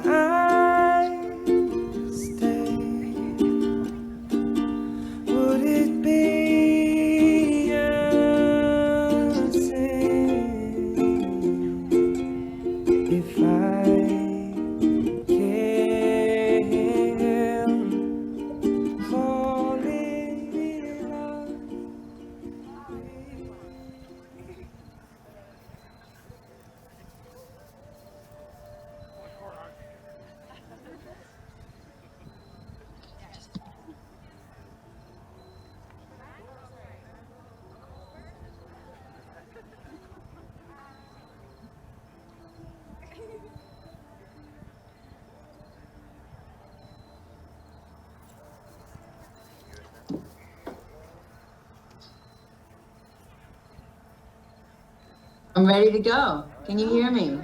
I stay? Would it be a sin if I can't fall in love? I'm ready to go. Can you hear me?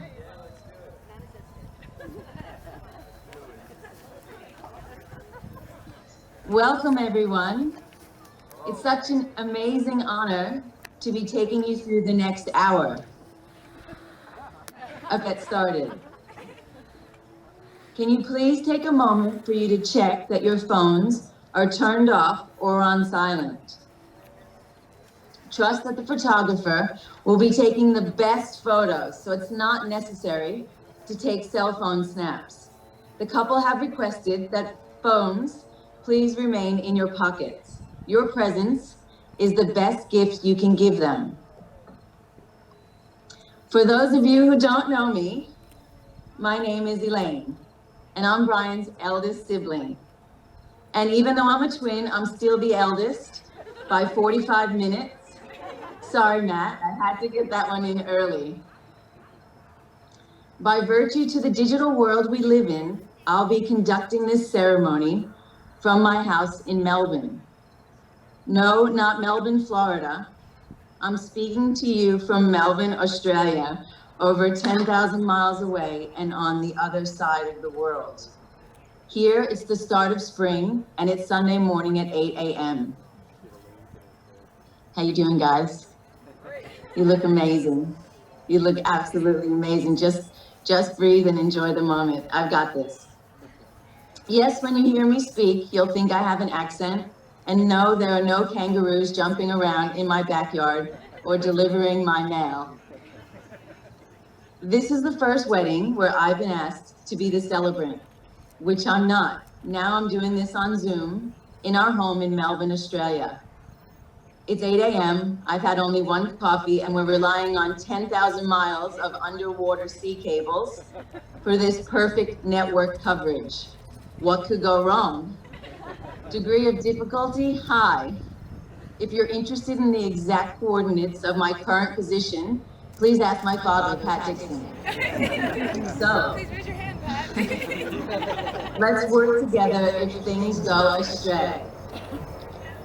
Welcome, everyone. It's such an amazing honor to be taking you through the next hour. I'll get started. Can you please take a moment for you to check that your phones are turned off or on silent? Trust that the photographer will be taking the best photos, so it's not necessary to take cell phone snaps. The couple have requested that phones please remain in your pockets. Your presence is the best gift you can give them. For those of you who don't know me, my name is Elaine, and I'm Brian's eldest sibling. And even though I'm a twin, I'm still the eldest by 45 minutes. Sorry, Matt, I had to get that one in early. By virtue to the digital world we live in, I'll be conducting this ceremony from my house in Melbourne. No, not Melbourne, Florida. I'm speaking to you from Melbourne, Australia, over 10,000 miles away and on the other side of the world. Here, it's the start of spring, and it's Sunday morning at 8 a.m. How you doing, guys? You look amazing. You look absolutely amazing. Just breathe and enjoy the moment. I've got this. Yes, when you hear me speak, you'll think I have an accent. And no, there are no kangaroos jumping around in my backyard or delivering my mail. This is the first wedding where I've been asked to be the celebrant, which I'm not. Now I'm doing this on Zoom in our home in Melbourne, Australia. It's 8 a.m., I've had only one coffee, and we're relying on 10,000 miles of underwater sea cables for this perfect network coverage. What could go wrong? Degree of difficulty, high. If you're interested in the exact coordinates of my current position, please ask my father, Pat Dixon. So, Please raise your hand, Pat. let's work together if things go astray.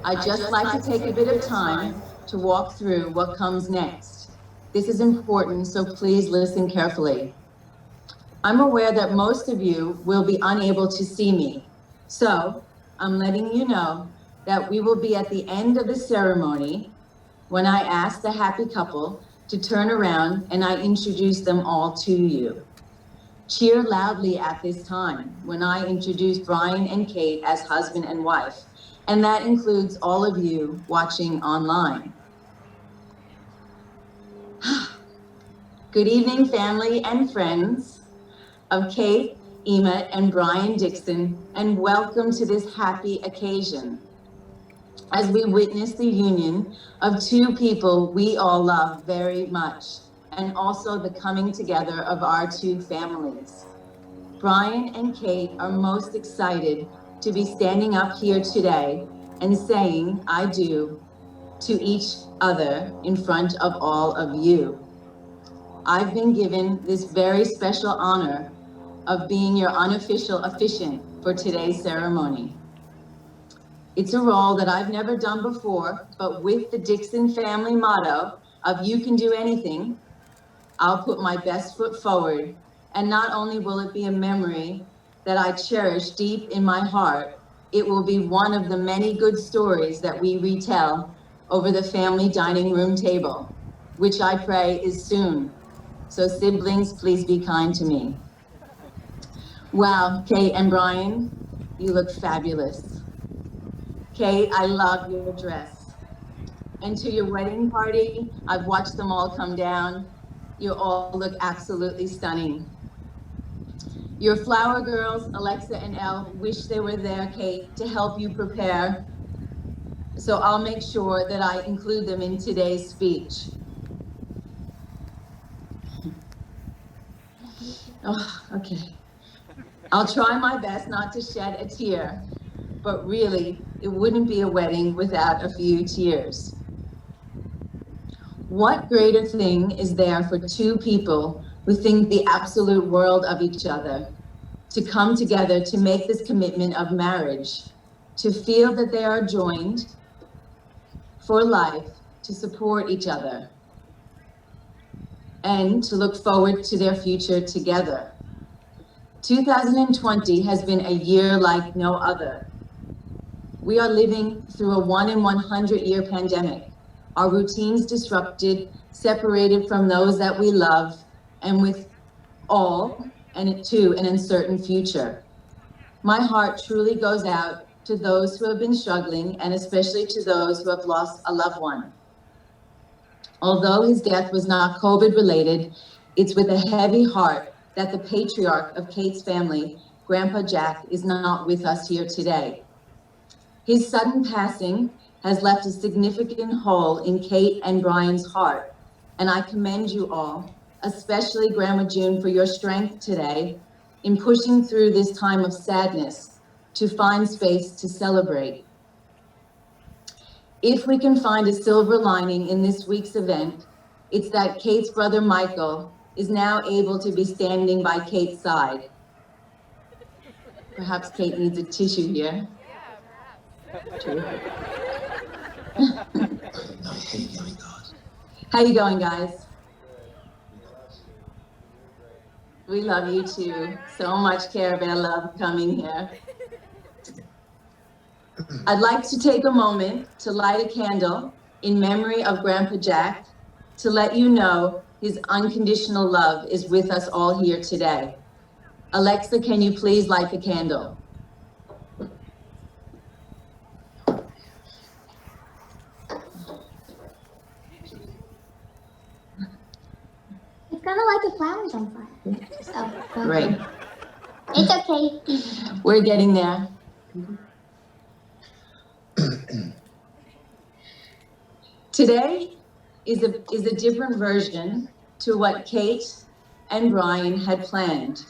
I'd just like to take a bit of time to walk through what comes next. This is important, so please listen carefully. I'm aware that most of you will be unable to see me, so I'm letting you know that we will be at the end of the ceremony when I ask the happy couple to turn around and I introduce them all to you. Cheer loudly at this time when I introduce Brian and Kate as husband and wife. And that includes all of you watching online. Good evening, family and friends of Kate, Ema, and Brian Dixon, and welcome to this happy occasion as we witness the union of two people we all love very much, and also the coming together of our two families. Brian and Kate are most excited to be standing up here today and saying I do to each other in front of all of you. I've been given this very special honor of being your unofficial officiant for today's ceremony. It's a role that I've never done before, but with the Dixon family motto of you can do anything, I'll put my best foot forward. And not only will it be a memory that I cherish deep in my heart, it will be one of the many good stories that we retell over the family dining room table, which I pray is soon. So siblings, please be kind to me. Wow, Kate and Brian, you look fabulous. Kate, I love your dress. And to your wedding party, I've watched them all come down. You all look absolutely stunning. Your flower girls, Alexa and Elle, wish they were there, Kate, to help you prepare. So I'll make sure that I include them in today's speech. Oh, okay. I'll try my best not to shed a tear, but really, it wouldn't be a wedding without a few tears. What greater thing is there for two people who think the absolute world of each other to come together to make this commitment of marriage, to feel that they are joined for life, to support each other, and to look forward to their future together. 2020 has been a year like no other. We are living through a 1 in 100 year pandemic. Our routines disrupted, separated from those that we love, and with all, and to an uncertain future. My heart truly goes out to those who have been struggling, and especially to those who have lost a loved one. Although his death was not COVID related, it's with a heavy heart that the patriarch of Kate's family, Grandpa Jack, is not with us here today. His sudden passing has left a significant hole in Kate and Brian's heart, and I commend you all, especially Grandma June, for your strength today in pushing through this time of sadness to find space to celebrate. If we can find a silver lining in this week's event, it's that Kate's brother Michael is now able to be standing by Kate's side. Perhaps Kate needs a tissue here. True. How you going, guys? We love you too. So much care, Bear love coming here. I'd like to take a moment to light a candle in memory of Grandpa Jack to let you know his unconditional love is with us all here today. Alexa, can you please light the candle? It's gonna light the flowers on fire. So, Great. It's okay. We're getting there. Today is a different version to what Kate and Brian had planned.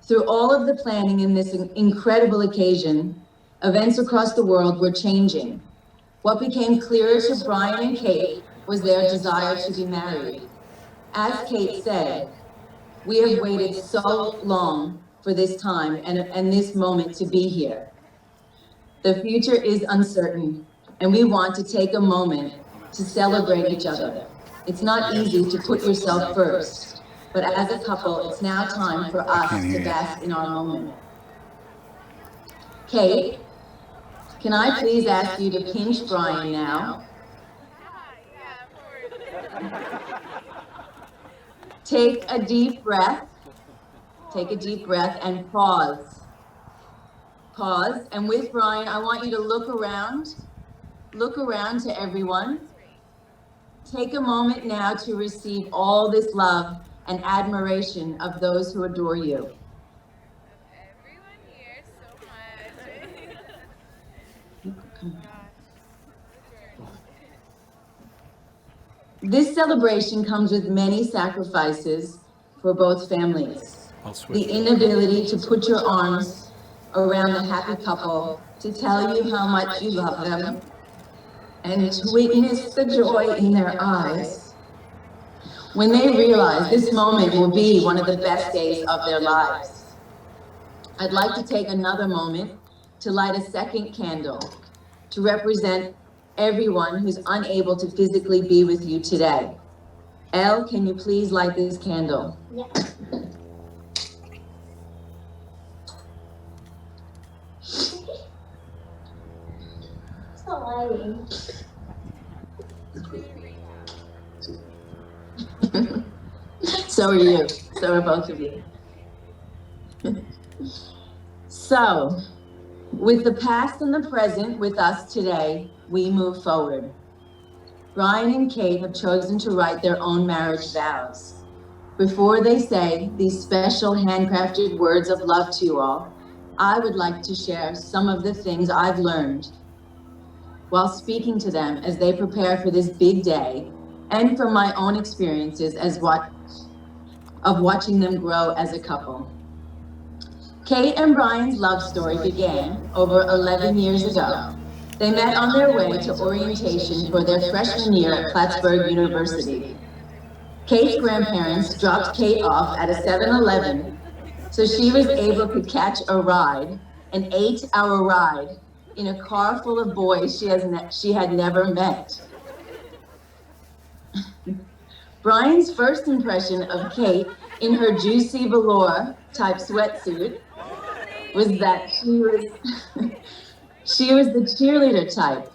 Through all of the planning in this incredible occasion, events across the world were changing. What became clearer to Brian and Kate was their desire to be married. As Kate said, we have waited so long for this time and this moment to be here. The future is uncertain, and we want to take a moment to celebrate each other. It's not easy to put yourself first, but as a couple, it's now time for us to bask in our moment. Kate, can I please ask you to pinch Brian now? Take a deep breath. Take a deep breath and pause. Pause, and with Brian, I want you to look around to everyone. Take a moment now to receive all this love and admiration of those who adore you. Everyone here so much. This celebration comes with many sacrifices for both families. The inability to put your arms around the happy couple to tell you how much you love them and to witness the joy in their eyes when they realize this moment will be one of the best days of their lives. I'd like to take another moment to light a second candle to represent everyone who's unable to physically be with you today. Elle, can you please light this candle? Yeah. It's not lighting. So are you. So are both of you. So, with the past and the present with us today, we move forward. Brian and Kate have chosen to write their own marriage vows. Before they say these special handcrafted words of love to you all, I would like to share some of the things I've learned while speaking to them as they prepare for this big day, and from my own experiences of watching them grow as a couple. Kate and Brian's love story began over 11 years ago. They met on their way to orientation for their freshman year at Plattsburgh University. Kate's grandparents dropped Kate off at a 7-Eleven, so she was able to catch a ride, an 8-hour ride, in a car full of boys she had never met. Brian's first impression of Kate in her juicy velour type sweatsuit was that she was the cheerleader type,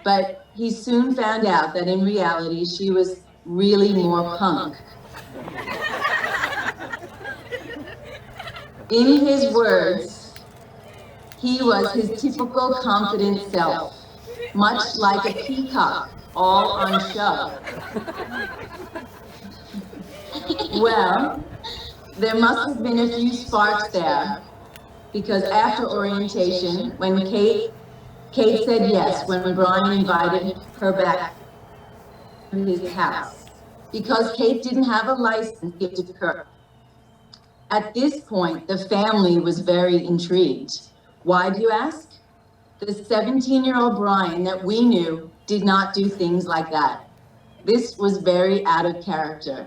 but he soon found out that in reality she was really more punk. In his words, he was his typical confident self, much like a peacock, all on show. Well, there must have been a few sparks there, because after orientation, when Kate said yes when Brian invited her back to his house, because Kate didn't have a license gifted to her. At this point, the family was very intrigued. Why, do you ask? The 17-year-old Brian that we knew did not do things like that. This was very out of character.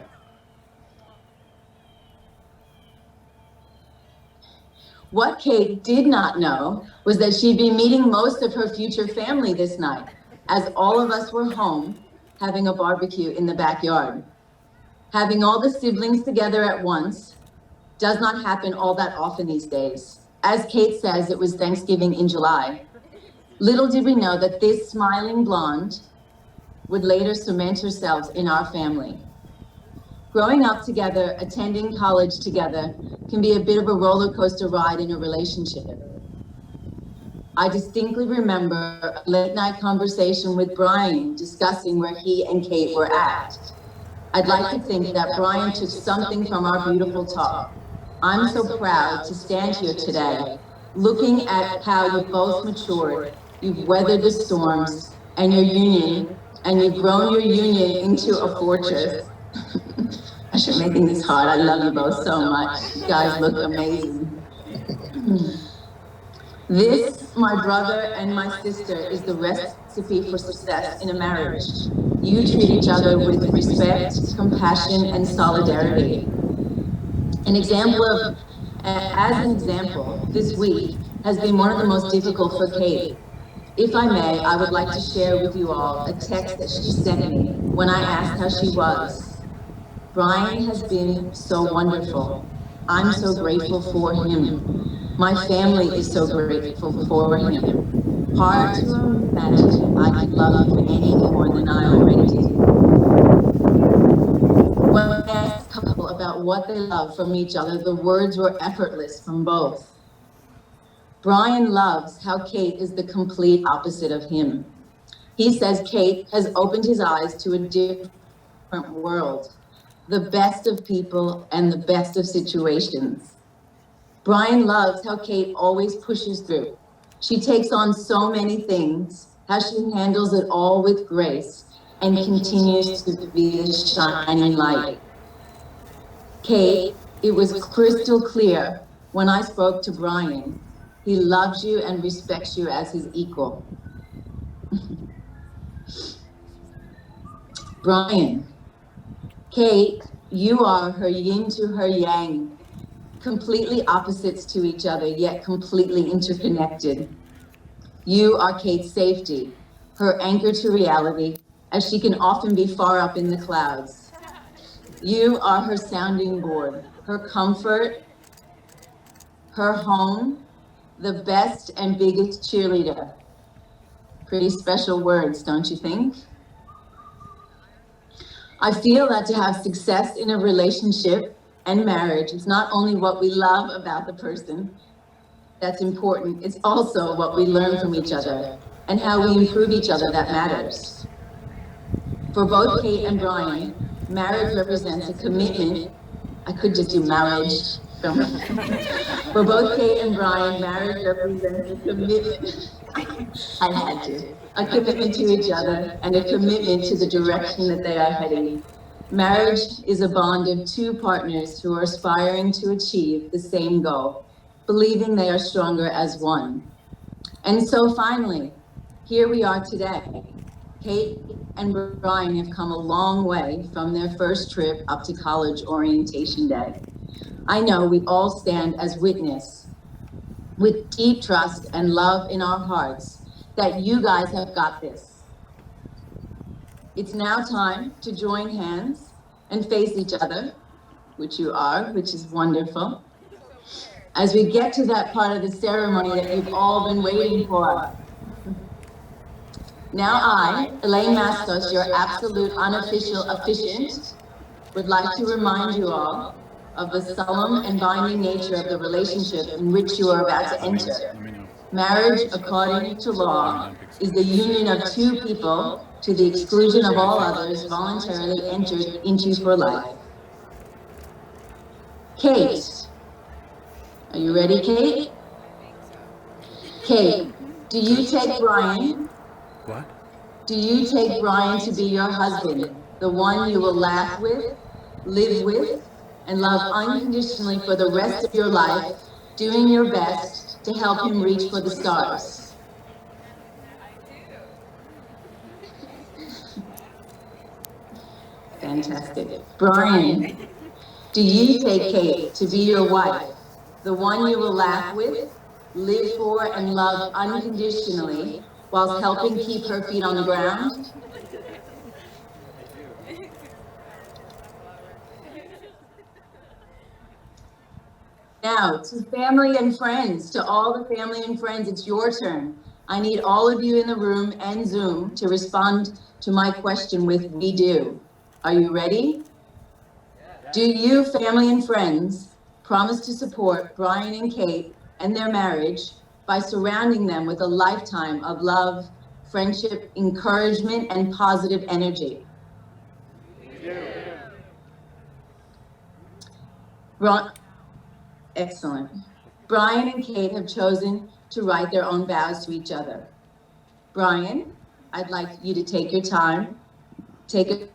What Kate did not know was that she'd be meeting most of her future family this night, as all of us were home having a barbecue in the backyard. Having all the siblings together at once does not happen all that often these days. As Kate says, it was Thanksgiving in July. Little did we know that this smiling blonde would later cement herself in our family. Growing up together, attending college together, can be a bit of a roller coaster ride in a relationship. I distinctly remember a late night conversation with Brian discussing where he and Kate were at. I'd like to think that Brian took something from our beautiful talk. I'm so proud to stand here today, looking at how you've both matured, you've weathered the storms, and you've grown your union into a fortress. I should make things hard. I love you both so much. You guys look amazing. This, my brother and my sister, is the recipe for success in a marriage. You treat each other with respect, compassion, and solidarity. As an example, this week has been one of the most difficult for Kate. If I may, I would like to share with you all a text that she sent me when I asked how she was. Brian has been so wonderful. I'm so grateful for him. My family is so grateful for him. Hard to imagine I could love him any more than I already do. When I asked the couple about what they love from each other, the words were effortless from both. Brian loves how Kate is the complete opposite of him. He says Kate has opened his eyes to a different world, the best of people and the best of situations. Brian loves how Kate always pushes through. She takes on so many things, how she handles it all with grace and continues to be a shining light. Kate, it was crystal clear when I spoke to Brian. He loves you and respects you as his equal. Brian, Kate, you are her yin to her yang, completely opposites to each other, yet completely interconnected. You are Kate's safety, her anchor to reality, as she can often be far up in the clouds. You are her sounding board, her comfort, her home, the best and biggest cheerleader. Pretty special words, don't you think? I feel that to have success in a relationship and marriage is not only what we love about the person that's important, it's also what we learn from each other and how we improve each other that matters. For both Kate and Brian, marriage represents a commitment. I could just do marriage. For both Kate and Brian, marriage represents a commitment. I had to. A commitment to each other and a commitment to the direction that they are heading. Marriage is a bond of two partners who are aspiring to achieve the same goal, believing they are stronger as one. And so finally, here we are today. Kate and Brian have come a long way from their first trip up to college orientation day. I know we all stand as witness with deep trust and love in our hearts that you guys have got this. It's now time to join hands and face each other, which you are, which is wonderful, as we get to that part of the ceremony that you've all been waiting for. Now I, Elaine Mastos, your absolute unofficial officiant, would like to remind you all of the solemn and binding nature of the relationship in which you are about to enter. Marriage, according to law, is the union of two people to the exclusion of all others voluntarily entered into for life. Kate, are you ready, Kate? Kate, do you take Brian? What? Do you take Brian to be your husband, the one you will laugh with, live with, and love unconditionally for the rest of your life, doing your best to help him reach for the stars? Fantastic. Brian, do you take Kate to be your wife, the one you will laugh with, live for, and love unconditionally, whilst helping keep her feet on the ground? Now, to family and friends, to all the family and friends, it's your turn. I need all of you in the room and Zoom to respond to my question with "we do." Are you ready? Do you, family and friends, promise to support Brian and Kate and their marriage by surrounding them with a lifetime of love, friendship, encouragement, and positive energy? Excellent. Brian and Kate have chosen to write their own vows to each other. Brian, I'd like you to take your time, take a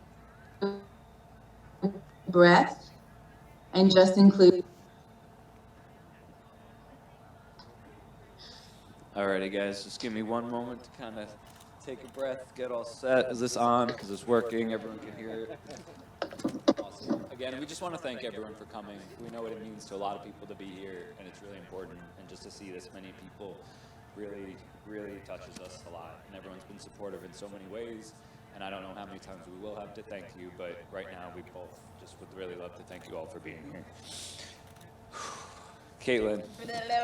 breath, and just include. Alrighty, guys, just give me one moment to kind of take a breath, get all set. Is this on? Because it's working. Everyone can hear it. Awesome. Again, we just want to thank everyone for coming. We know what it means to a lot of people to be here, and it's really important. And just to see this many people really, really touches us a lot. And everyone's been supportive in so many ways. And I don't know how many times we will have to thank you, but right now we both just would really love to thank you all for being here. Caitlin. I don't know,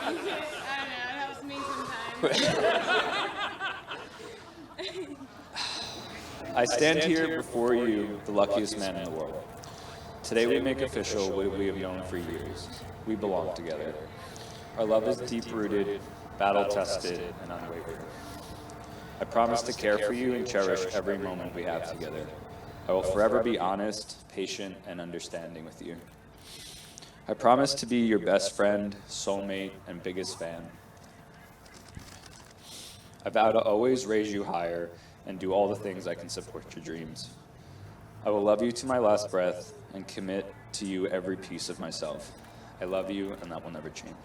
it helps me sometimes. I stand here before you, the luckiest man in the world. Today we make official what we have known for years. We belong together. Our love is deep-rooted, battle-tested, and unwavering. I promise to care for you and cherish every moment we have together. I will forever be honest, patient, and understanding with you. I promise to be your best friend, soulmate, and biggest fan. I vow to always raise you higher and do all the things I can support your dreams. I will love you to my last breath and commit to you every piece of myself. I love you, and that will never change.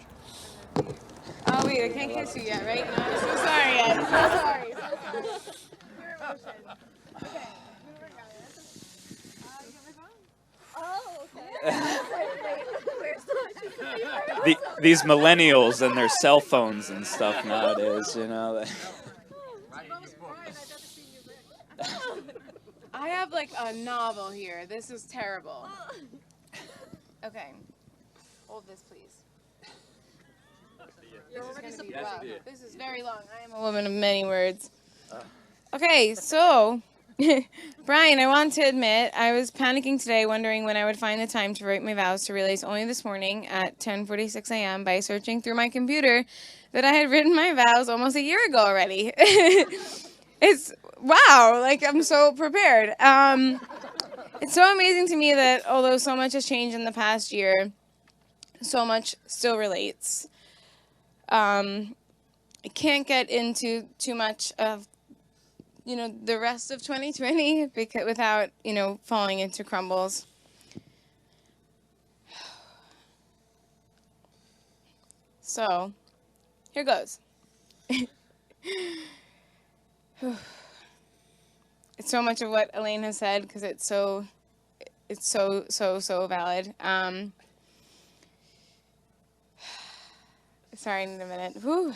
Oh wait, I can't kiss you yet, right? No, I'm so sorry yet. So sorry. Your emotion. Okay. These millennials and their cell phones and stuff nowadays, you know. I have like a novel here. This is terrible. Okay. Hold this, please. This is gonna be rough. This is very long. I am a woman of many words. Okay, so Brian, I want to admit, I was panicking today, wondering when I would find the time to write my vows, to realize only this morning at 10:46 a.m. by searching through my computer that I had written my vows almost a year ago already. It's wow, like I'm so prepared. It's so amazing to me that although so much has changed in the past year, so much still relates. I can't get into too much of the rest of 2020 because without falling into crumbles. So here goes. It's so much of what Elaine has said because it's so valid. Sorry, I need a minute. Whew.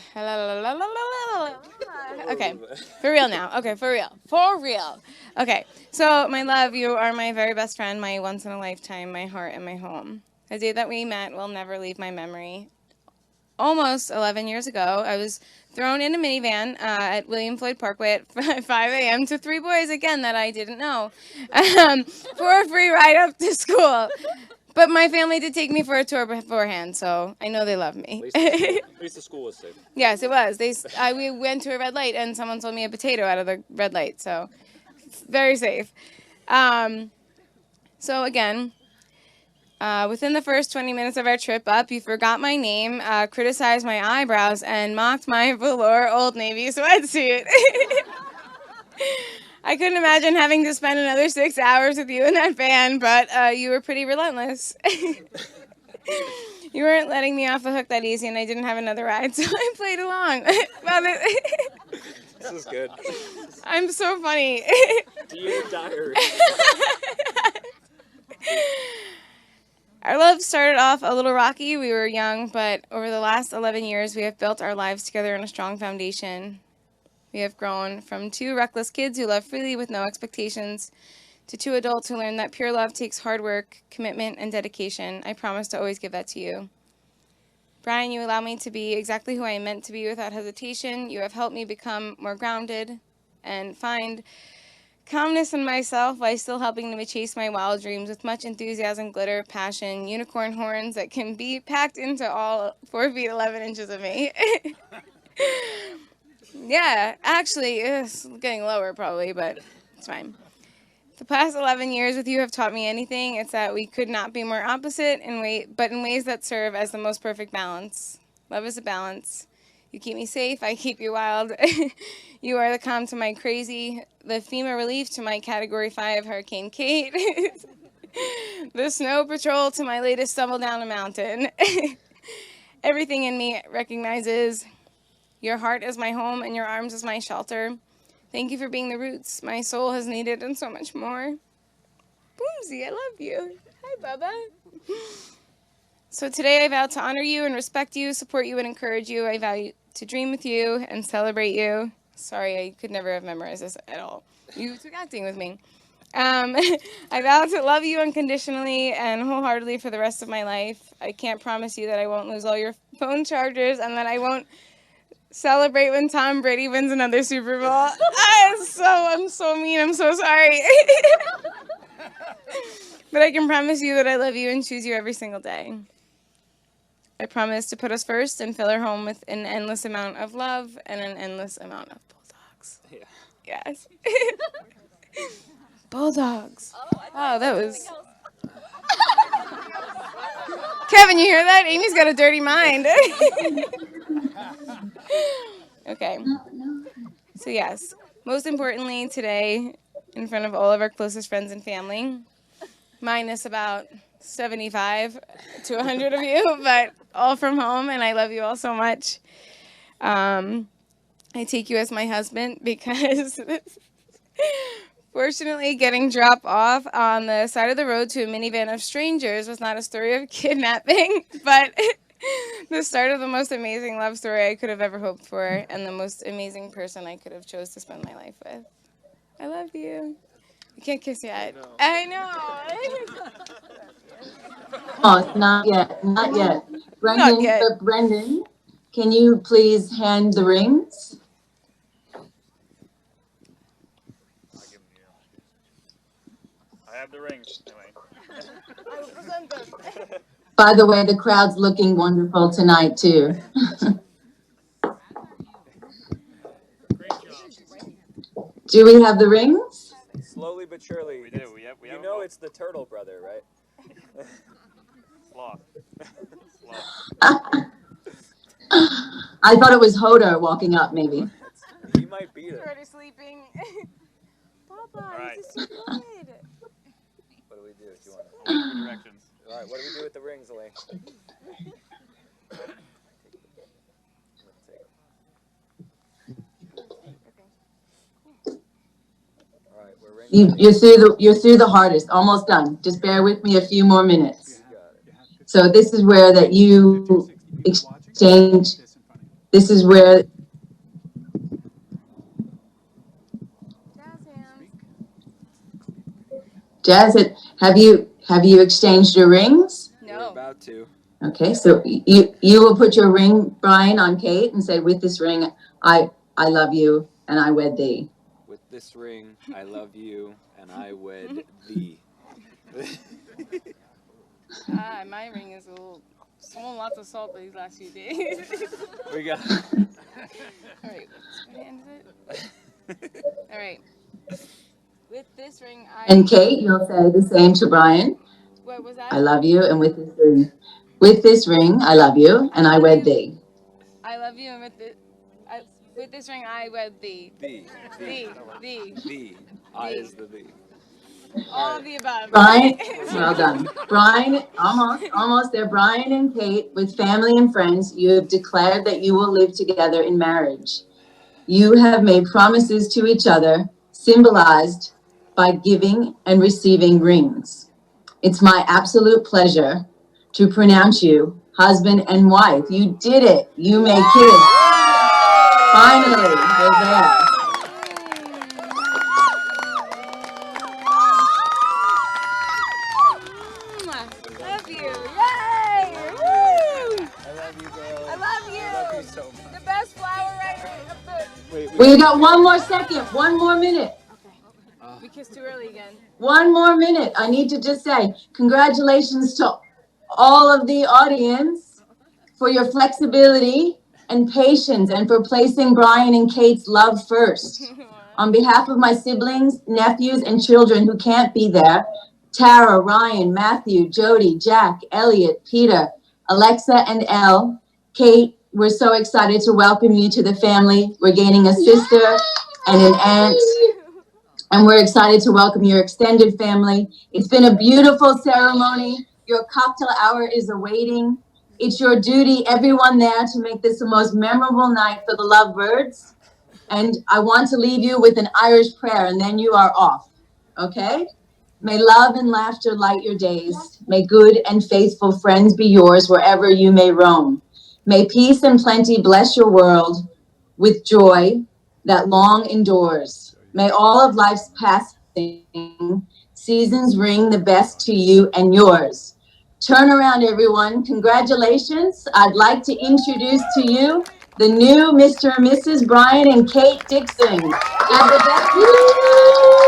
Okay, for real now. Okay, for real. For real. Okay, so my love, you are my very best friend, my once in a lifetime, my heart, and my home. The day that we met will never leave my memory. Almost 11 years ago, I was thrown in a minivan at William Floyd Parkway at 5 a.m. to three boys, again, that I didn't know, for a free ride up to school. But my family did take me for a tour beforehand, so I know they love me. At least the school was safe. Yes, it was. We went to a red light, and someone sold me a potato out of the red light, so very safe. So again, within the first 20 minutes of our trip up, you forgot my name, criticized my eyebrows, and mocked my velour Old Navy sweatsuit. I couldn't imagine having to spend another 6 hours with you in that van, but you were pretty relentless. You weren't letting me off the hook that easy, and I didn't have another ride, so I played along. This is good. I'm so funny. Dear diary. Our love started off a little rocky. We were young, but over the last 11 years, we have built our lives together on a strong foundation. We have grown from two reckless kids who love freely with no expectations to two adults who learn that pure love takes hard work, commitment, and dedication. I promise to always give that to you. Brian, you allow me to be exactly who I am meant to be without hesitation. You have helped me become more grounded and find calmness in myself while still helping me chase my wild dreams with much enthusiasm, glitter, passion, unicorn horns that can be packed into all 4 feet 11 inches of me. Yeah, actually, it's getting lower probably, but it's fine. The past 11 years with you have taught me anything. It's that we could not be more opposite, but in ways that serve as the most perfect balance. Love is a balance. You keep me safe, I keep you wild. You are the calm to my crazy, the FEMA relief to my Category 5 Hurricane Kate, the snow patrol to my latest stumble down a mountain. Everything in me recognizes your heart is my home and your arms is my shelter. Thank you for being the roots my soul has needed and so much more. Boomsy, I love you. Hi, Bubba. So today I vow to honor you and respect you, support you and encourage you. I vow to dream with you and celebrate you. Sorry, I could never have memorized this at all. You took acting with me. I vow to love you unconditionally and wholeheartedly for the rest of my life. I can't promise you that I won't lose all your phone chargers and that I won't celebrate when Tom Brady wins another Super Bowl. I'm so mean. I'm so sorry. But I can promise you that I love you and choose you every single day. I promise to put us first and fill our home with an endless amount of love and an endless amount of bulldogs. Yeah. Yes. Bulldogs. Oh, that was... Kevin, you hear that? Amy's got a dirty mind. Okay. So yes, most importantly today, in front of all of our closest friends and family, minus about 75 to 100 of you, but all from home, and I love you all so much. I take you as my husband because fortunately getting dropped off on the side of the road to a minivan of strangers was not a story of kidnapping, but the start of the most amazing love story I could have ever hoped for, and the most amazing person I could have chose to spend my life with. I love you. You can't kiss yet. I know. Oh, not yet, not yet. Brendan, Not yet. but Brendan, can you please hand the rings? have the rings anyway. By the way, the crowd's looking wonderful tonight too. Great job. Do we have the rings? Slowly but surely. We do. Yep, we have You know it's the turtle brother, right? Sloth. Sloth. I thought it was Hodor walking up, maybe. He might beat it. Already sleeping. Papa, right. this is too good. What do we do? Do you want to? I'll wait for directions. All right. What do we do with the rings, Elaine? All right, we're ringing. You're through the hardest. Almost done. Just bear with me a few more minutes. So this is where that you exchange. This is where. Jazz, have you exchanged your rings? We're No. about to. Okay, so you will put your ring, Brian, on Kate and say, "With this ring, I love you and I wed thee." With this ring, I love you and I wed thee. My ring is a little swollen, lots of salt these last few days. We got. All right, what hand is it? All right. With this ring, And Kate, you'll say the same to Brian. What was that? I love you, and with this ring, I love you, and I wed thee. I love you, and with this ring, I wed thee. Thee. Thee. Thee. I is the thee. All of the above. Brian, well done. Brian, almost there. Brian and Kate, with family and friends, you have declared that you will live together in marriage. You have made promises to each other, symbolized by giving and receiving rings. It's my absolute pleasure to pronounce you husband and wife. You did it. You may kiss. Finally, we're there. Love you. Yay! Woo! I love you, girl. I love you. I love you so much. The best flower writer of the. Wait, We got one more second, one more minute. We kissed too early again. One more minute. I need to just say congratulations to all of the audience for your flexibility and patience and for placing Brian and Kate's love first. On behalf of my siblings, nephews, and children who can't be there, Tara, Ryan, Matthew, Jody, Jack, Elliot, Peter, Alexa, and Elle, Kate, we're so excited to welcome you to the family. We're gaining a sister and an aunt. And we're excited to welcome your extended family. It's been a beautiful ceremony. Your cocktail hour is awaiting. It's your duty, everyone there, to make this the most memorable night for the lovebirds. And I want to leave you with an Irish prayer, and then you are off, okay? May love and laughter light your days. May good and faithful friends be yours wherever you may roam. May peace and plenty bless your world with joy that long endures. May all of life's passing seasons ring the best to you and yours. Turn around, everyone. Congratulations. I'd like to introduce to you the new Mr. and Mrs. Brian and Kate Dixon. Have the best.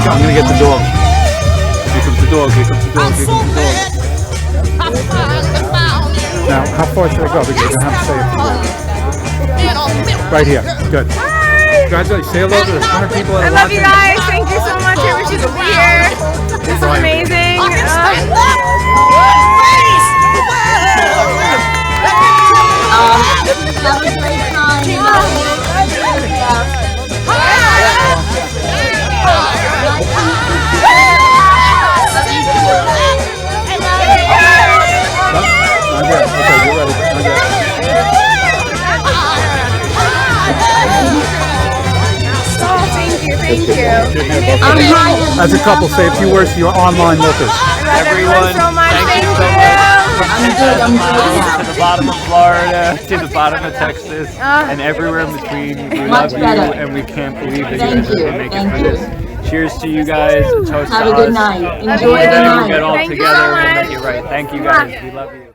I'm gonna get the dog. Here comes the dog, here comes the dog, here comes the dog. Now, how far should I go? Because I have to say it. Right here. Good. Congratulations. Say hello to the 100 people that I are love you watching. guys. Thank you so much. I wish you could be here. This is amazing. Have a great Not yet. Okay, you're ready. Not yet. I'm hiding. As a couple, say a few words to your online lookers. Everyone, so much. thank you so much. I'm good. I'm good now. To the bottom of Florida, to the bottom of Texas, and everywhere in between. We Much love you, better. and we can't believe that Thank you you. can make it Thank for you. this. Cheers to you guys. A toast Have to a good us. night. And Enjoy the we'll night. get all Thank you together so and make much. it right. Thank you guys. We love you.